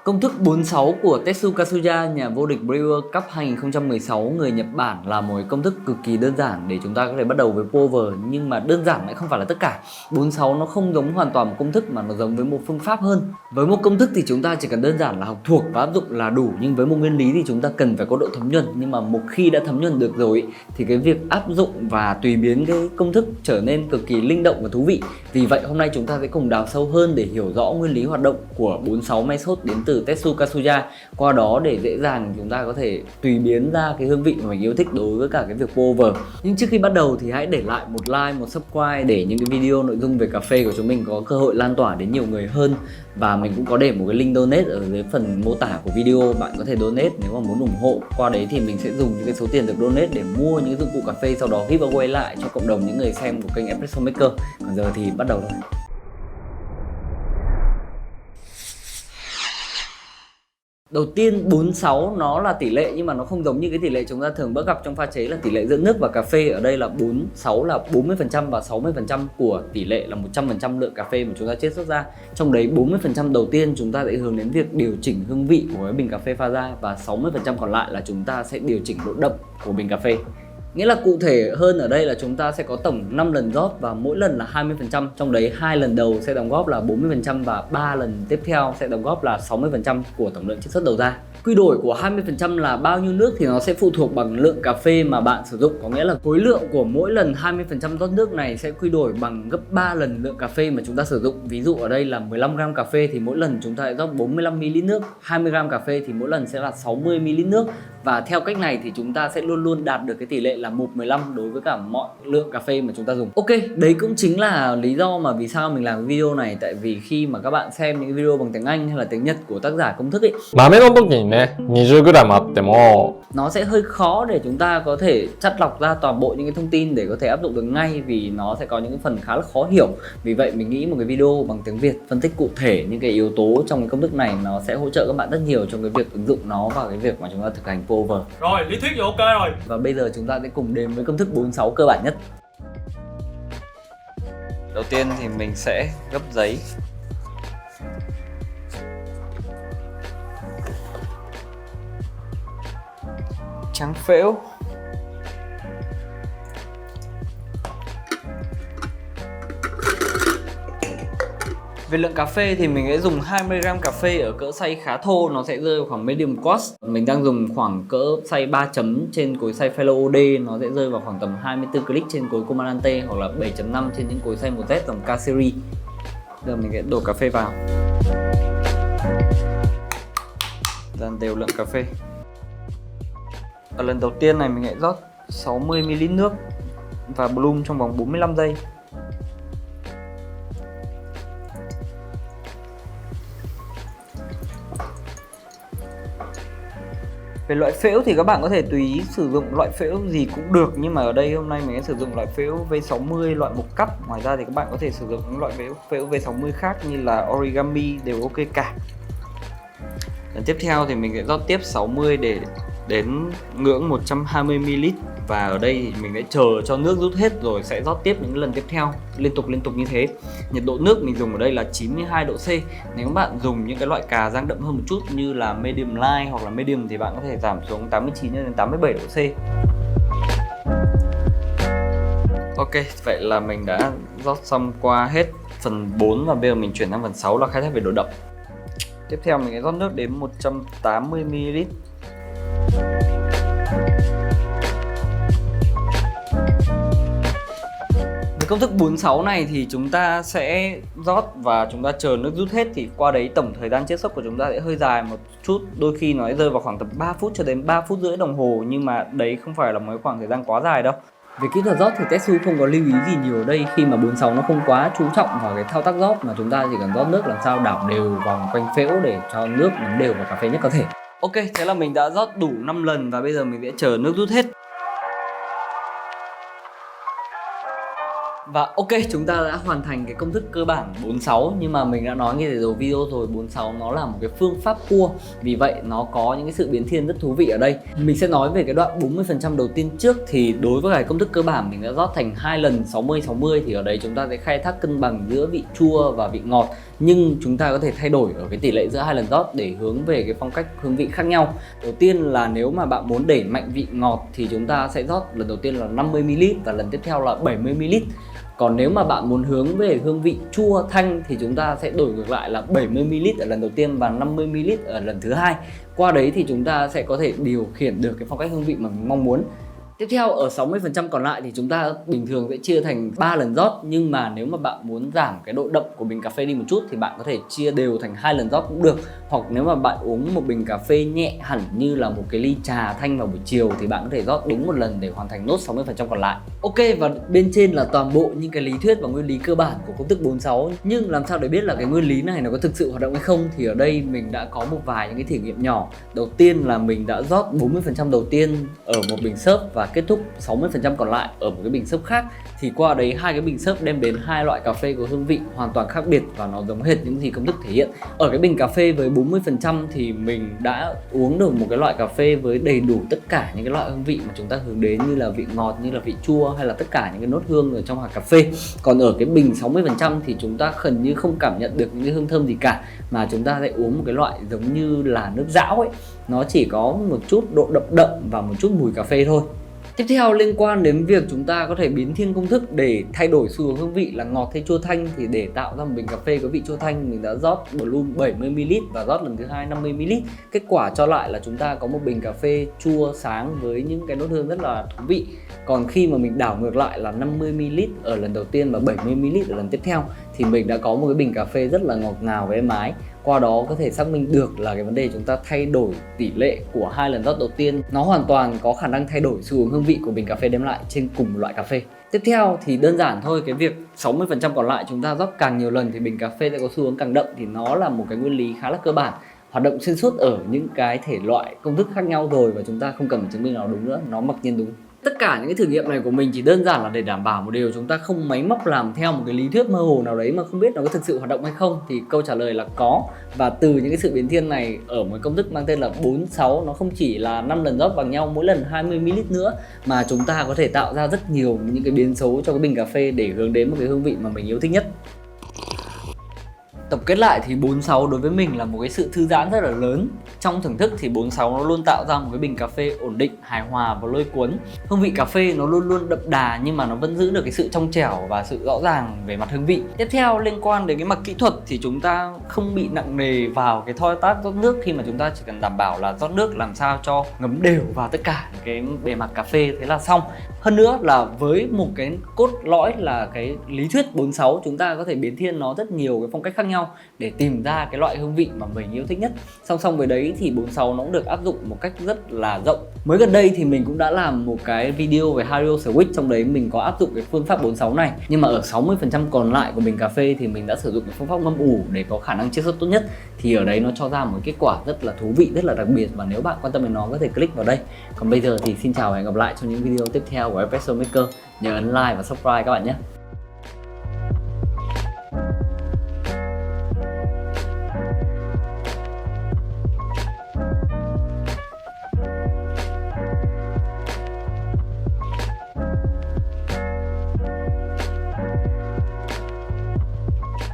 Công thức 46 của Tetsu Kazuya, nhà vô địch Brewer Cup 2016 người Nhật Bản là một công thức cực kỳ đơn giản để chúng ta có thể bắt đầu với Power, nhưng mà đơn giản lại không phải là tất cả. 46 nó không giống hoàn toàn một công thức mà nó giống với một phương pháp hơn. Với một công thức thì chúng ta chỉ cần đơn giản là học thuộc và áp dụng là đủ, nhưng với một nguyên lý thì chúng ta cần phải có độ thấm nhuần. Nhưng mà một khi đã thấm nhuần được rồi thì cái việc áp dụng và tùy biến cái công thức trở nên cực kỳ linh động và thú vị. Vì vậy hôm nay chúng ta sẽ cùng đào sâu hơn để hiểu rõ nguyên lý hoạt động của 46 method đến từ Tetsu Kazuya, qua đó để dễ dàng chúng ta có thể tùy biến ra cái hương vị mà mình yêu thích đối với cả cái việc pour. Nhưng trước khi bắt đầu thì hãy để lại một like, một subscribe để những cái video nội dung về cà phê của chúng mình có cơ hội lan tỏa đến nhiều người hơn. Và mình cũng có để một cái link donate ở dưới phần mô tả của video, bạn có thể donate nếu mà muốn ủng hộ. Qua đấy thì mình sẽ dùng những cái số tiền được donate để mua những dụng cụ cà phê, sau đó giveaway lại cho cộng đồng những người xem của kênh Espresso Maker. Còn giờ thì bắt đầu thôi. Đầu tiên 46 nó là tỷ lệ, nhưng mà nó không giống như cái tỷ lệ chúng ta thường bắt gặp trong pha chế là tỷ lệ giữa nước và cà phê. Ở đây là 46 là 40% và 60% của tỷ lệ là 100% lượng cà phê mà chúng ta chiết xuất ra. Trong đấy 40% đầu tiên chúng ta sẽ hướng đến việc điều chỉnh hương vị của cái bình cà phê pha ra, và 60% còn lại là chúng ta sẽ điều chỉnh độ đậm của bình cà phê. Nghĩa là cụ thể hơn ở đây là chúng ta sẽ có tổng 5 lần rót và mỗi lần là 20%. Trong đấy 2 lần đầu sẽ đóng góp là 40% và 3 lần tiếp theo sẽ đóng góp là 60% của tổng lượng chiết xuất đầu ra. Quy đổi của 20% là bao nhiêu nước thì nó sẽ phụ thuộc bằng lượng cà phê mà bạn sử dụng. Có nghĩa là khối lượng của mỗi lần 20% rót nước này sẽ quy đổi bằng gấp 3 lần lượng cà phê mà chúng ta sử dụng. Ví dụ ở đây là 15g cà phê thì mỗi lần chúng ta sẽ rót 45ml nước, 20g cà phê thì mỗi lần sẽ là 60ml nước. Và theo cách này thì chúng ta sẽ luôn luôn đạt được cái tỷ lệ là 1:15 đối với cả mọi lượng cà phê mà chúng ta dùng. Ok, đấy cũng chính là lý do mà vì sao mình làm cái video này. Tại vì khi mà các bạn xem những video bằng tiếng Anh hay là tiếng Nhật của tác giả công thức ấy, 豆の時にね、20g あっても nó sẽ hơi khó để chúng ta có thể chắt lọc ra toàn bộ những cái thông tin để có thể áp dụng được ngay, vì nó sẽ có những cái phần khá là khó hiểu. Vì vậy mình nghĩ một cái video bằng tiếng Việt phân tích cụ thể những cái yếu tố trong cái công thức này nó sẽ hỗ trợ các bạn rất nhiều trong cái việc ứng dụng nó vào cái việc mà chúng ta thực hành pour. Rồi, lý thuyết thì ok rồi. Và bây giờ chúng ta sẽ cùng đến với công thức 46 cơ bản nhất. Đầu tiên thì mình sẽ gấp giấy. Trắng phễu. Về lượng cà phê thì mình sẽ dùng 20g cà phê ở cỡ xay khá thô, nó sẽ rơi vào khoảng medium cost. Mình đang dùng khoảng cỡ xay 3 chấm trên cối xay Fellow OD, nó sẽ rơi vào khoảng tầm 24 click trên cối Comandante hoặc là 7.5 trên những cối xay 1Z dòng K series. Giờ mình sẽ đổ cà phê vào. Dần đều lượng cà phê. Ở lần đầu tiên này mình sẽ rót 60ml nước và bloom trong vòng 45 giây. Về loại phễu thì các bạn có thể tùy ý sử dụng loại phễu gì cũng được, nhưng mà ở đây hôm nay mình sẽ sử dụng loại phễu V60 loại 1 cup. Ngoài ra thì các bạn có thể sử dụng những loại phễu V60 khác như là Origami đều ok cả. Lần tiếp theo thì mình sẽ rót tiếp 60 để đến ngưỡng 120ml, và ở đây thì mình sẽ chờ cho nước rút hết rồi sẽ rót tiếp những lần tiếp theo liên tục như thế. Nhiệt độ nước mình dùng ở đây là 92 độ C. Nếu các bạn dùng những cái loại cà rang đậm hơn một chút như là medium light hoặc là medium thì bạn có thể giảm xuống 89 đến 87 độ C. Ok, vậy là mình đã rót xong qua hết phần 4 và bây giờ mình chuyển sang phần 6 là khai thác về độ đậm. Tiếp theo mình sẽ rót nước đến 180ml. Với công thức 46 này thì chúng ta sẽ rót và chúng ta chờ nước rút hết, thì qua đấy tổng thời gian chiết xuất của chúng ta sẽ hơi dài một chút, đôi khi nó sẽ rơi vào khoảng tầm 3 phút cho đến 3 phút rưỡi đồng hồ, nhưng mà đấy không phải là một khoảng thời gian quá dài đâu. Về kỹ thuật rót thì Tetsu không có lưu ý gì nhiều ở đây, khi mà 46 nó không quá chú trọng vào cái thao tác rót, mà chúng ta chỉ cần rót nước làm sao đảo đều vòng quanh phễu để cho nước ngấm đều vào cà phê nhất có thể. Ok, thế là mình đã rót đủ 5 lần và bây giờ mình sẽ chờ nước rút hết. Và ok, chúng ta đã hoàn thành cái công thức cơ bản 46. Nhưng mà mình đã nói ngay từ đầu video rồi, 46 nó là một cái phương pháp cua. Vì vậy nó có những cái sự biến thiên rất thú vị ở đây. Mình sẽ nói về cái đoạn 40% đầu tiên trước. Thì đối với cái công thức cơ bản mình đã rót thành 2 lần 60-60. Thì ở đấy chúng ta sẽ khai thác cân bằng giữa vị chua và vị ngọt. nhưng chúng ta có thể thay đổi ở cái tỷ lệ giữa hai lần rót để hướng về cái phong cách hương vị khác nhau. Đầu tiên là nếu mà bạn muốn đẩy mạnh vị ngọt thì chúng ta sẽ rót lần đầu tiên là 50ml và lần tiếp theo là 70ml. Còn nếu mà bạn muốn hướng về hương vị chua thanh thì chúng ta sẽ đổi ngược lại là 70ml ở lần đầu tiên và 50ml ở lần thứ hai. Qua đấy thì chúng ta sẽ có thể điều khiển được cái phong cách hương vị mà mình mong muốn. Tiếp theo ở 60% còn lại thì chúng ta bình thường sẽ chia thành 3 lần rót, nhưng mà nếu mà bạn muốn giảm cái độ đậm của bình cà phê đi một chút thì bạn có thể chia đều thành 2 lần rót cũng được. Hoặc nếu mà bạn uống một bình cà phê nhẹ hẳn như là một cái ly trà thanh vào buổi chiều thì bạn có thể rót đúng một lần để hoàn thành nốt 60% còn lại. Ok, và bên trên là toàn bộ những cái lý thuyết và nguyên lý cơ bản của công thức 46. Nhưng làm sao để biết là cái nguyên lý này nó có thực sự hoạt động hay không thì ở đây mình đã có một vài những cái thử nghiệm nhỏ. Đầu tiên là mình đã rót 40% đầu tiên ở một bình xốp và kết thúc 60% còn lại ở một cái bình xốp khác. Thì qua đấy hai cái bình xốp đem đến hai loại cà phê có hương vị hoàn toàn khác biệt và nó giống hệt những gì công thức thể hiện. Ở cái bình cà phê với 40% thì mình đã uống được một cái loại cà phê với đầy đủ tất cả những cái loại hương vị mà chúng ta hướng đến, như là vị ngọt, như là vị chua hay là tất cả những cái nốt hương ở trong hạt cà phê. Còn ở cái bình 60% thì chúng ta gần như không cảm nhận được những cái hương thơm gì cả, mà chúng ta sẽ uống một cái loại giống như là nước dão ấy. Nó chỉ có một chút độ đậm đậm và một chút mùi cà phê thôi. Tiếp theo liên quan đến việc chúng ta có thể biến thiên công thức để thay đổi xu hướng hương vị là ngọt hay chua thanh, thì để tạo ra một bình cà phê có vị chua thanh mình đã rót Bloom 70ml và rót lần thứ hai 50ml. Kết quả cho lại là chúng ta có một bình cà phê chua sáng với những cái nốt hương rất là thú vị. Còn khi mà mình đảo ngược lại là 50ml ở lần đầu tiên và 70ml ở lần tiếp theo thì mình đã có một cái bình cà phê rất là ngọt ngào và êm ái. Qua đó có thể xác minh được là cái vấn đề chúng ta thay đổi tỷ lệ của hai lần rót đầu tiên nó hoàn toàn có khả năng thay đổi xu hướng hương vị của bình cà phê đem lại trên cùng một loại cà phê. Tiếp theo thì đơn giản thôi, cái việc 60% còn lại chúng ta rót càng nhiều lần thì bình cà phê sẽ có xu hướng càng đậm, thì nó là một cái nguyên lý khá là cơ bản, hoạt động xuyên suốt ở những cái thể loại công thức khác nhau rồi, và chúng ta không cần phải chứng minh nó đúng nữa, nó mặc nhiên đúng. Tất cả những cái thử nghiệm này của mình chỉ đơn giản là để đảm bảo một điều, chúng ta không máy móc làm theo một cái lý thuyết mơ hồ nào đấy mà không biết nó có thực sự hoạt động hay không. Thì câu trả lời là có, và từ những cái sự biến thiên này ở một công thức mang tên là 46, nó không chỉ là 5 lần rót bằng nhau mỗi lần 20ml nữa, mà chúng ta có thể tạo ra rất nhiều những cái biến số cho cái bình cà phê để hướng đến một cái hương vị mà mình yêu thích nhất. Tổng kết lại thì 46 đối với mình là một cái sự thư giãn rất là lớn. Trong thưởng thức thì 46 nó luôn tạo ra một cái bình cà phê ổn định, hài hòa và lôi cuốn. Hương vị cà phê nó luôn luôn đậm đà nhưng mà nó vẫn giữ được cái sự trong trẻo và sự rõ ràng về mặt hương vị. Tiếp theo liên quan đến cái mặt kỹ thuật thì chúng ta không bị nặng nề vào cái thao tác rót nước, khi mà chúng ta chỉ cần đảm bảo là rót nước làm sao cho ngấm đều vào tất cả cái bề mặt cà phê, thế là xong. Hơn nữa là với một cái cốt lõi là cái lý thuyết 46, chúng ta có thể biến thiên nó rất nhiều cái phong cách khác nhau để tìm ra cái loại hương vị mà mình yêu thích nhất. Song song với đấy thì 46 nó cũng được áp dụng một cách rất là rộng. Mới gần đây thì mình cũng đã làm một cái video về Hario Switch, trong đấy mình có áp dụng cái phương pháp 46 này. Nhưng mà ở 60% còn lại của bình cà phê thì mình đã sử dụng cái phương pháp ngâm ủ để có khả năng chiết xuất tốt nhất. Thì ở đấy nó cho ra một kết quả rất là thú vị, rất là đặc biệt, và nếu bạn quan tâm đến nó có thể click vào đây. Còn bây giờ thì xin chào và hẹn gặp lại trong những video tiếp theo của Espresso Maker. Nhớ ấn like và subscribe các bạn nhé.